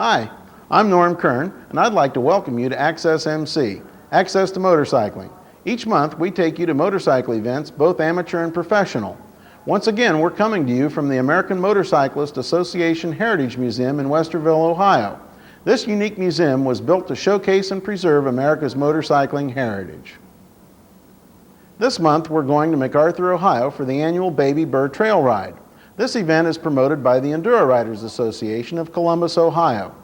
Hi, I'm Norm Kern, and I'd like to welcome you to Access MC, Access to Motorcycling. Each month, we take you to motorcycle events, both amateur and professional. Once again, we're coming to you from the American Motorcyclist Association Heritage Museum in Westerville, Ohio. This unique museum was built to showcase and preserve America's motorcycling heritage. This month, we're going to MacArthur, Ohio for the annual Baby Burr Trail Ride. This event is promoted by the Enduro Riders Association of Columbus, Ohio.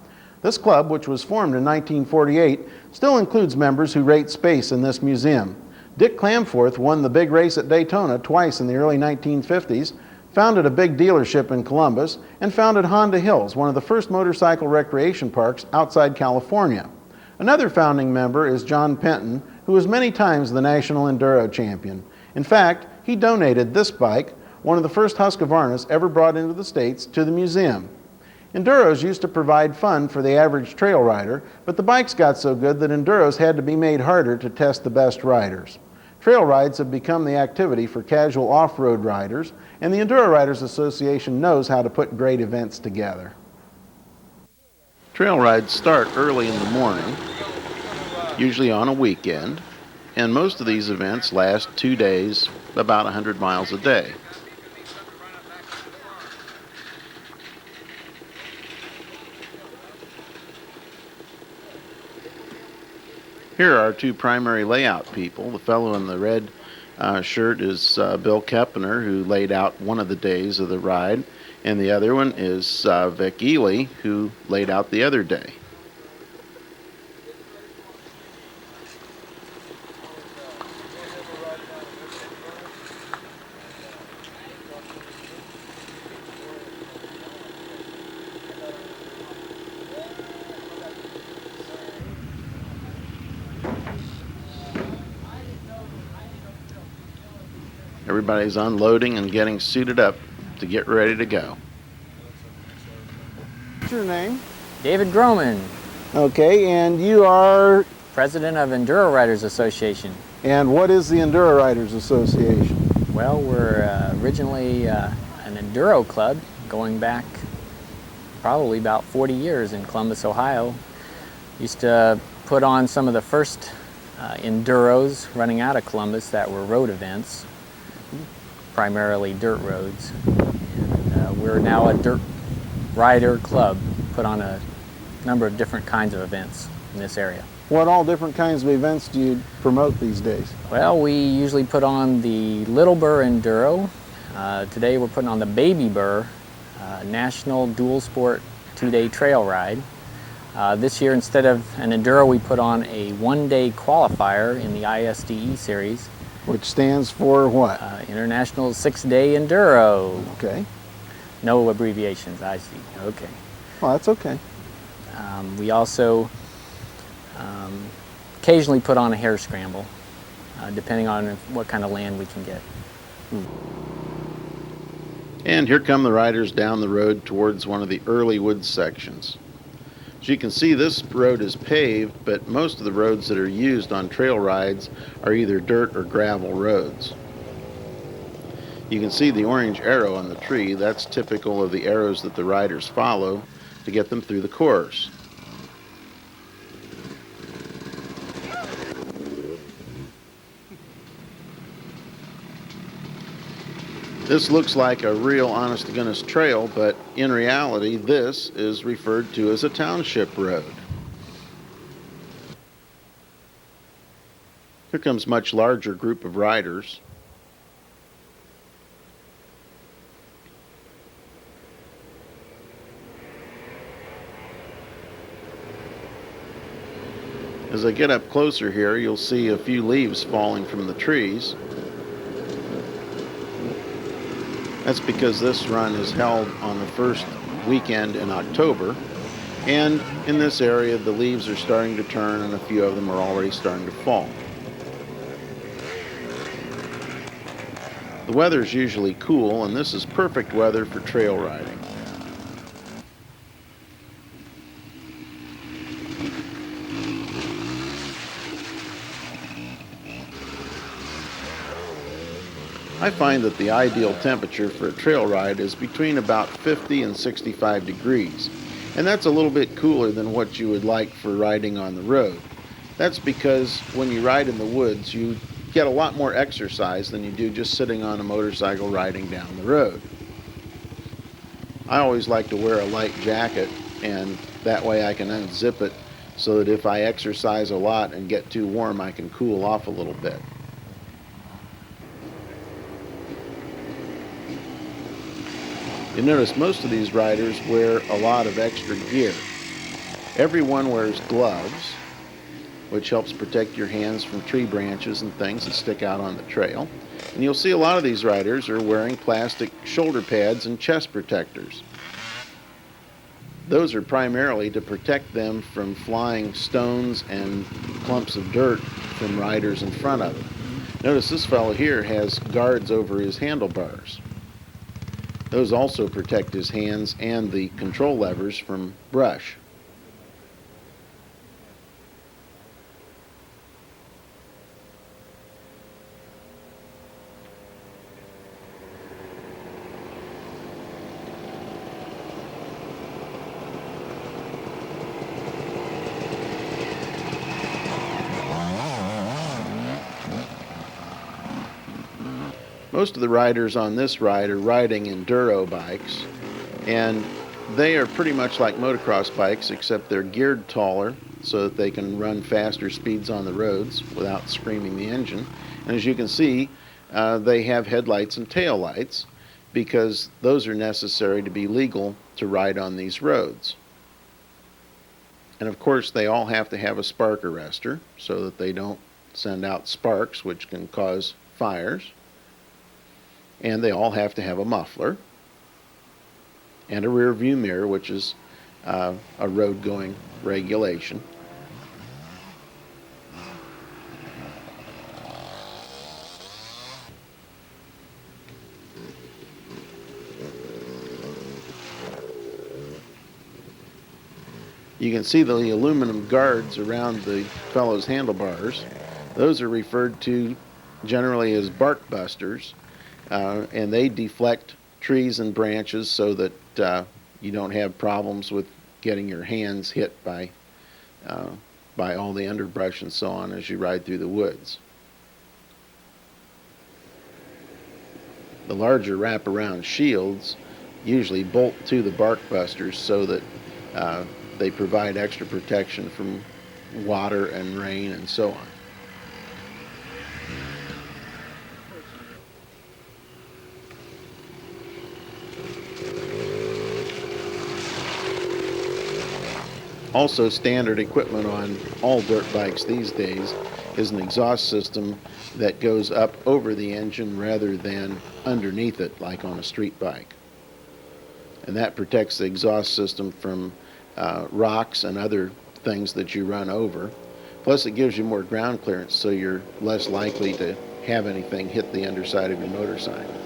This club, which was formed in 1948, still includes members who rate space in this museum. Dick Clamforth won the big race at Daytona twice in the early 1950s, founded a big dealership in Columbus, and founded Honda Hills, one of the first motorcycle recreation parks outside California. Another founding member is John Penton, who was many times the national enduro champion. In fact, he donated this bike, one of the first Husqvarnas ever brought into the States, to the museum. Enduros used to provide fun for the average trail rider, but the bikes got so good that enduros had to be made harder to test the best riders. Trail rides have become the activity for casual off-road riders, and the Enduro Riders Association knows how to put great events together. Trail rides start early in the morning, usually on a weekend, and most of these events last 2 days, about 100 miles a day. Here are our two primary layout people. The fellow in the red shirt is Bill Kaeppner, who laid out one of the days of the ride, and the other one is Vic Ely, who laid out the other day. Everybody's unloading and getting suited up to get ready to go. What's your name? David Grohman. Okay, and you are? President of Enduro Riders Association. And what is the Enduro Riders Association? Well, we're originally an enduro club going back probably about 40 years in Columbus, Ohio. Used to put on some of the first enduros running out of Columbus that were road events, primarily dirt roads. And we're now a dirt rider club, put on a number of different kinds of events in this area. What all different kinds of events do you promote these days? Well, we usually put on the Little Burr Enduro. Today we're putting on the Baby Burr National Dual Sport 2-day trail ride. This year, instead of an Enduro, we put on a 1-day qualifier in the ISDE series. Which stands for what? International 6-day Enduro. Okay. No abbreviations, I see. Okay. Well, that's okay. We also occasionally put on a hare scramble, depending on what kind of land we can get. And here come the riders down the road towards one of the early woods sections. As you can see, this road is paved, but most of the roads that are used on trail rides are either dirt or gravel roads. You can see the orange arrow on the tree. That's typical of the arrows that the riders follow to get them through the course. This looks like a real honest-to-goodness trail, but in reality, this is referred to as a township road. Here comes a much larger group of riders. As I get up closer here, you'll see a few leaves falling from the trees. That's because this run is held on the first weekend in October, and in this area the leaves are starting to turn and a few of them are already starting to fall. The weather is usually cool, and this is perfect weather for trail riding. I find that the ideal temperature for a trail ride is between about 50 and 65 degrees. And that's a little bit cooler than what you would like for riding on the road. That's because when you ride in the woods, you get a lot more exercise than you do just sitting on a motorcycle riding down the road. I always like to wear a light jacket, and that way I can unzip it so that if I exercise a lot and get too warm, I can cool off a little bit. You notice most of these riders wear a lot of extra gear. Everyone wears gloves, which helps protect your hands from tree branches and things that stick out on the trail. And you'll see a lot of these riders are wearing plastic shoulder pads and chest protectors. Those are primarily to protect them from flying stones and clumps of dirt from riders in front of them. Notice this fellow here has guards over his handlebars. Those also protect his hands and the control levers from brush. Most of the riders on this ride are riding Enduro bikes, and they are pretty much like motocross bikes, except they're geared taller so that they can run faster speeds on the roads without screaming the engine. And as you can see, they have headlights and tail lights because those are necessary to be legal to ride on these roads. And of course, they all have to have a spark arrestor so that they don't send out sparks, which can cause fires. And they all have to have a muffler and a rear view mirror, which is a road going regulation. You can see the aluminum guards around the fellow's handlebars. Those are referred to generally as bark busters. And they deflect trees and branches so that you don't have problems with getting your hands hit by all the underbrush and so on as you ride through the woods. The larger wraparound shields usually bolt to the bark busters so that they provide extra protection from water and rain and so on. Also, standard equipment on all dirt bikes these days is an exhaust system that goes up over the engine rather than underneath it like on a street bike. And that protects the exhaust system from rocks and other things that you run over. Plus it gives you more ground clearance so you're less likely to have anything hit the underside of your motorcycle.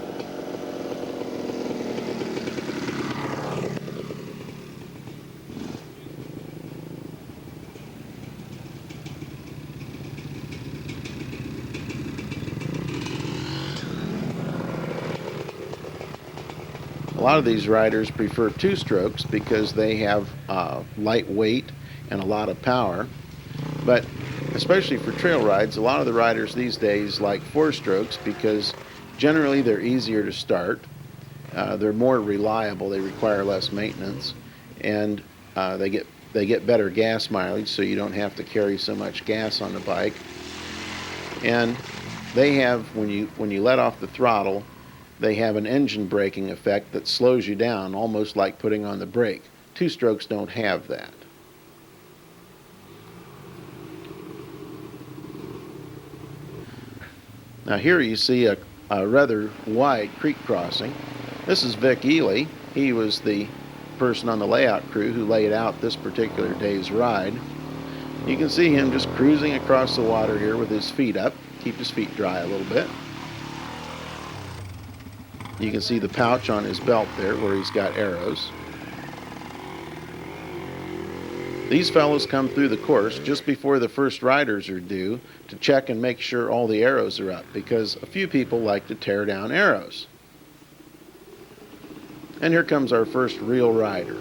A lot of these riders prefer two strokes because they have light weight and a lot of power. But especially for trail rides, a lot of the riders these days like four strokes because generally they're easier to start, they're more reliable, they require less maintenance, and they get better gas mileage, so you don't have to carry so much gas on the bike. And they have, when you let off the throttle, they have an engine braking effect that slows you down, almost like putting on the brake. Two strokes don't have that. Now here you see a rather wide creek crossing. This is Vic Ely. He was the person on the layout crew who laid out this particular day's ride. You can see him just cruising across the water here with his feet up, keep his feet dry a little bit. You can see the pouch on his belt there where he's got arrows. These fellows come through the course just before the first riders are due to check and make sure all the arrows are up, because a few people like to tear down arrows. And here comes our first real rider.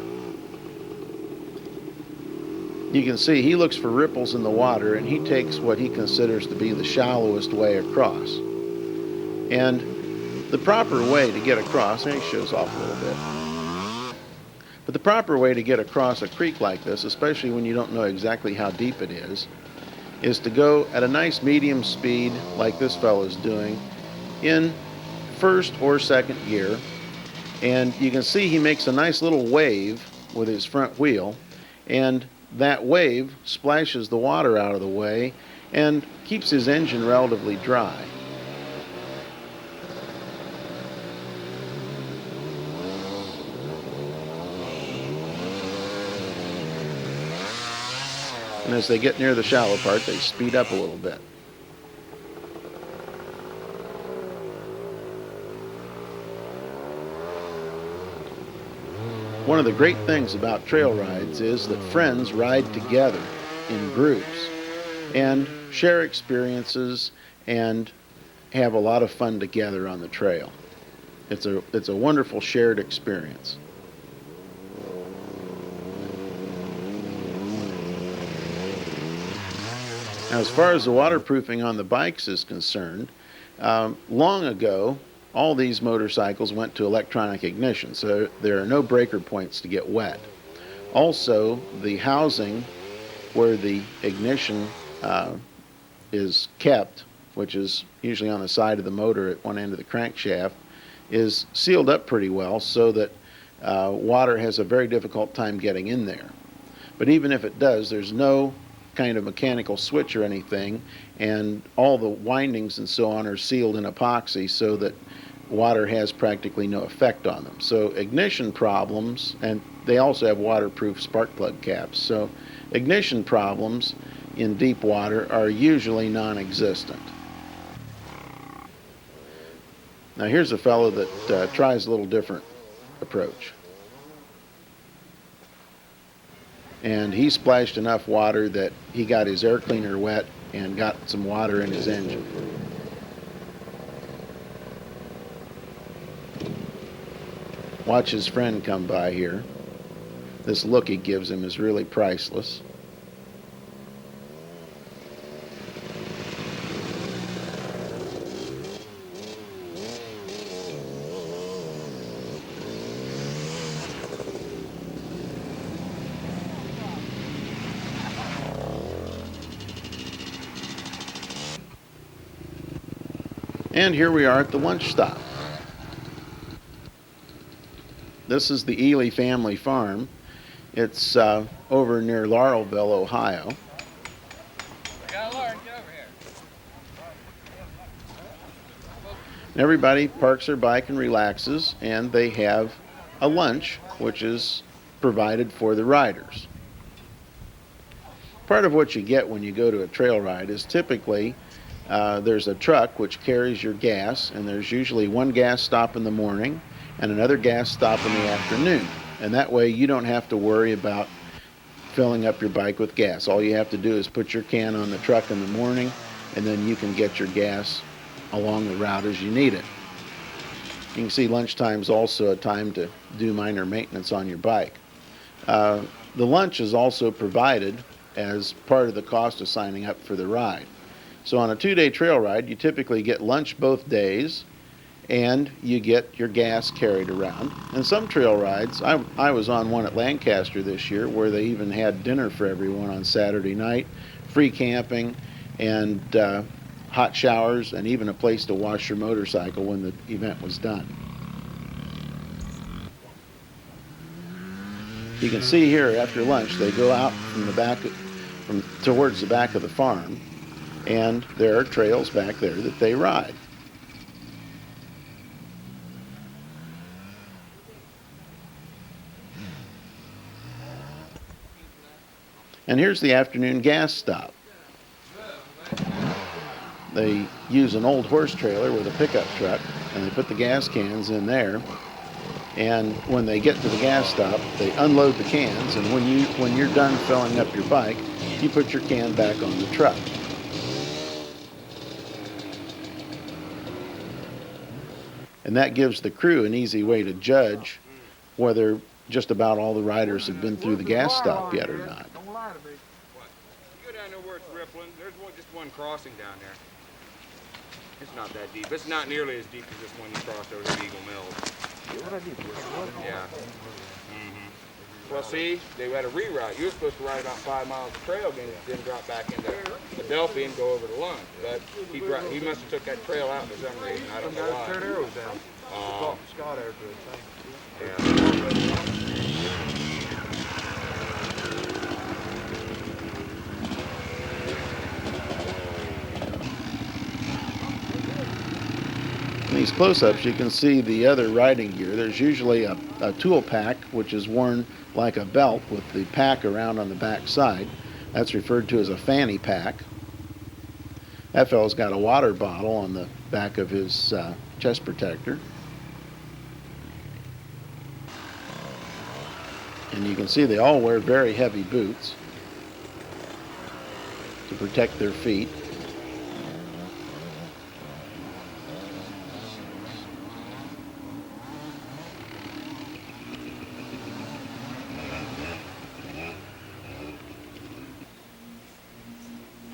You can see he looks for ripples in the water, and he takes what he considers to be the shallowest way across. And the proper way to get across, and he shows off a little bit, but the proper way to get across a creek like this, especially when you don't know exactly how deep it is to go at a nice medium speed like this fellow's doing in first or second gear. And you can see he makes a nice little wave with his front wheel, and that wave splashes the water out of the way and keeps his engine relatively dry. And as they get near the shallow part, they speed up a little bit. One of the great things about trail rides is that friends ride together in groups and share experiences and have a lot of fun together on the trail. It's a wonderful shared experience. Now, as far as the waterproofing on the bikes is concerned, long ago, all these motorcycles went to electronic ignition, so there are no breaker points to get wet. Also, the housing where the ignition is kept, which is usually on the side of the motor at one end of the crankshaft, is sealed up pretty well so that water has a very difficult time getting in there. But even if it does, there's no kind of mechanical switch or anything, and all the windings and so on are sealed in epoxy so that water has practically no effect on them. So ignition problems, and they also have waterproof spark plug caps, so ignition problems in deep water are usually non-existent. Now here's a fellow that tries a little different approach. And he splashed enough water that he got his air cleaner wet and got some water in his engine. Watch his friend come by here. This look he gives him is really priceless. And here we are at the lunch stop. This is the Ely family farm. It's over near Laurelville, Ohio. Got Lauren, get over here. And everybody parks their bike and relaxes, and they have a lunch, which is provided for the riders. Part of what you get when you go to a trail ride is typically there's a truck which carries your gas, and there's usually one gas stop in the morning and another gas stop in the afternoon. And that way you don't have to worry about filling up your bike with gas. All you have to do is put your can on the truck in the morning, and then you can get your gas along the route as you need it. You can see lunchtime is also a time to do minor maintenance on your bike. The lunch is also provided as part of the cost of signing up for the ride. So on a 2-day trail ride, you typically get lunch both days, and you get your gas carried around. And some trail rides, I was on one at Lancaster this year where they even had dinner for everyone on Saturday night, free camping, and hot showers, and even a place to wash your motorcycle when the event was done. You can see here after lunch they go out from the back, towards the back of the farm, and there are trails back there that they ride. And here's the afternoon gas stop. They use an old horse trailer with a pickup truck, and they put the gas cans in there. And when they get to the gas stop, they unload the cans, and when you're done filling up your bike, you put your can back on the truck. And that gives the crew an easy way to judge whether just about all the riders have been through the gas stop yet or not. Don't lie to me. know where it's rippling. There's just one crossing down there. It's not that deep. It's not nearly as deep as this one you crossed over the Eagle Mills. Yeah. Well, see, they had a reroute. You were supposed to ride about 5 miles of trail, then drop back into Adelphi and go over to Lund. But he must have took that trail out for some reason. I don't know why. Turn arrows down. Scott there for the thing. Yeah. In these close-ups, you can see the other riding gear. There's usually a tool pack, which is worn like a belt with the pack around on the back side. That's referred to as a fanny pack. That fellow's got a water bottle on the back of his chest protector. And you can see they all wear very heavy boots to protect their feet.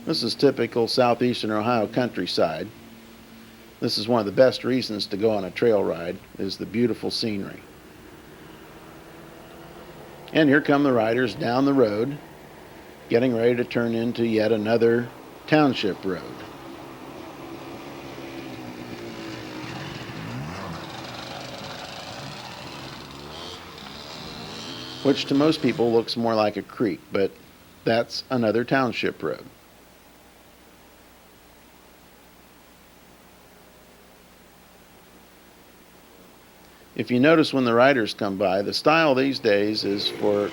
This is typical southeastern Ohio countryside. This is one of the best reasons to go on a trail ride, is the beautiful scenery. And here come the riders down the road, getting ready to turn into yet another township road. Which to most people looks more like a creek, but that's another township road. If you notice when the riders come by, the style these days is for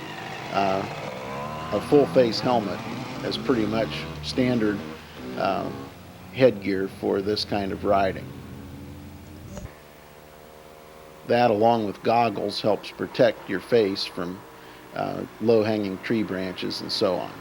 a full face helmet as pretty much standard headgear for this kind of riding. That, along with goggles, helps protect your face from low-hanging tree branches and so on.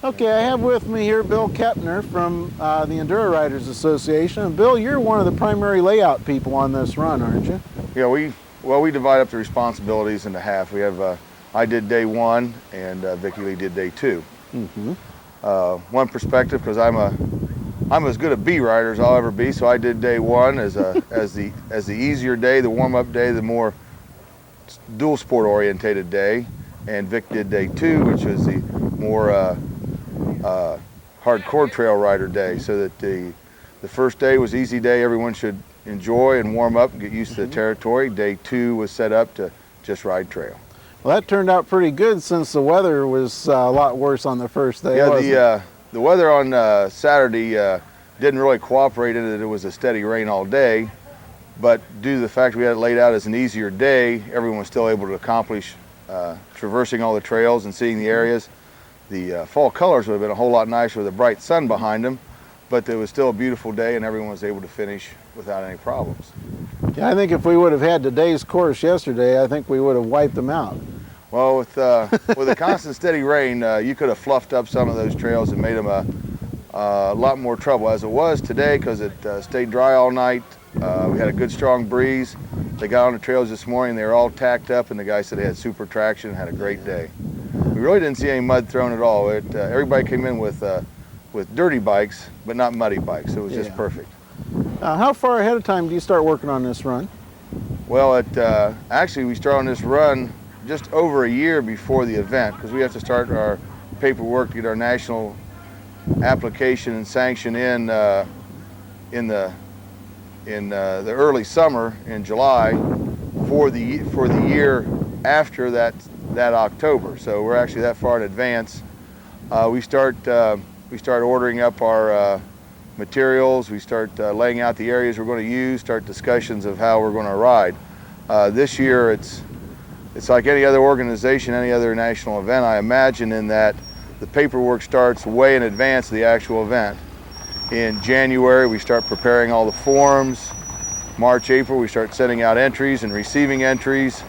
Okay, I have with me here Bill Kaeppner from the Enduro Riders Association. And Bill, you're one of the primary layout people on this run, aren't you? Yeah, we divide up the responsibilities into half. We have I did day one, and Vicky Lee did day two. One perspective, because I'm as good a B rider as I'll ever be, so I did day one as the easier day, the warm-up day, the more dual sport orientated day, and Vic did day 2, which was the more hardcore trail rider day. So that the first day was easy day, everyone should enjoy and warm up and get used to the territory. Day 2 was set up to just ride trail. Well, that turned out pretty good since the weather was a lot worse on the first day. Yeah, the weather on Saturday didn't really cooperate in that it was a steady rain all day, but due to the fact we had it laid out as an easier day, everyone was still able to accomplish traversing all the trails and seeing the areas. The fall colors would have been a whole lot nicer with a bright sun behind them, but it was still a beautiful day and everyone was able to finish without any problems. Yeah, I think if we would have had today's course yesterday, I think we would have wiped them out. Well, with a constant steady rain, you could have fluffed up some of those trails and made them a lot more trouble. As it was today, because it stayed dry all night, we had a good strong breeze. They got on the trails this morning, they were all tacked up, and the guy said they had super traction and had a great day. We really didn't see any mud thrown at all. Everybody came in with dirty bikes, but not muddy bikes. So it was just perfect. How far ahead of time do you start working on this run? Well, actually we started on this run just over a year before the event, because we have to start our paperwork to get our national application and sanction in the early summer in July for the year after that October. So we're actually that far in advance. We start ordering up our materials. We start laying out the areas we're going to use. Start discussions of how we're going to ride. This year it's like any other organization, any other national event, I imagine, in that the paperwork starts way in advance of the actual event. In January, we start preparing all the forms. March, April, we start sending out entries and receiving entries.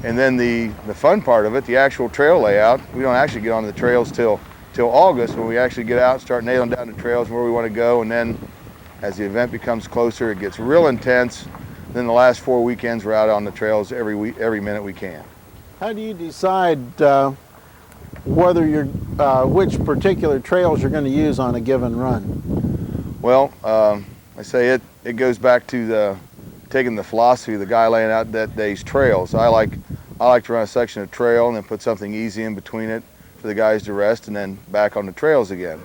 And then the fun part of it, the actual trail layout, we don't actually get onto the trails till August, when we actually get out and start nailing down the trails where we want to go. And then as the event becomes closer, it gets real intense. Then the last 4 weekends, we're out on the trails every minute we can. How do you decide whether which particular trails you're going to use on a given run? Well, I say it goes back to taking the philosophy of the guy laying out that day's trails. I like to run a section of trail and then put something easy in between it for the guys to rest, and then back on the trails again.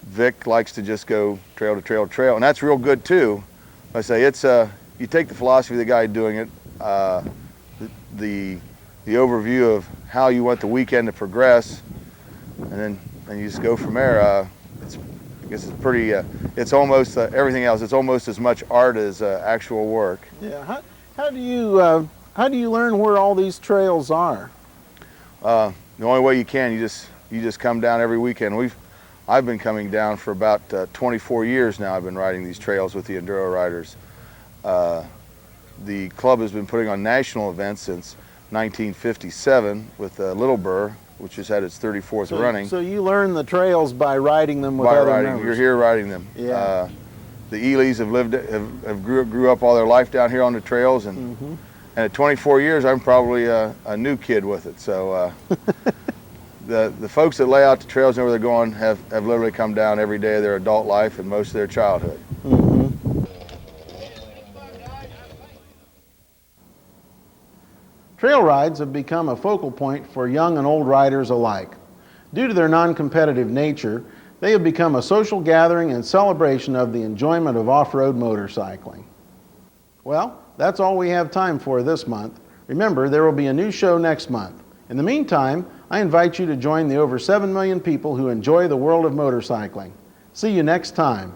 Vic likes to just go trail to trail to trail, and that's real good too. I say you take the philosophy of the guy doing it, the overview of how you want the weekend to progress, and you just go from there. I guess it's pretty. It's almost everything else. It's almost as much art as actual work. Yeah. How do you learn where all these trails are? The only way you can, you just come down every weekend. I've been coming down for about 24 years now. I've been riding these trails with the Enduro riders. The club has been putting on national events since 1957 with Little Burr, which has had its 34th running. So you learn the trails by riding them with other members. You're here riding them. Yeah. The Elys have grew up all their life down here on the trails, and at 24 years, I'm probably a new kid with it. So the folks that lay out the trails and where they're going have literally come down every day of their adult life and most of their childhood. Trail rides have become a focal point for young and old riders alike. Due to their non-competitive nature, they have become a social gathering and celebration of the enjoyment of off-road motorcycling. Well, that's all we have time for this month. Remember, there will be a new show next month. In the meantime, I invite you to join the over 7 million people who enjoy the world of motorcycling. See you next time.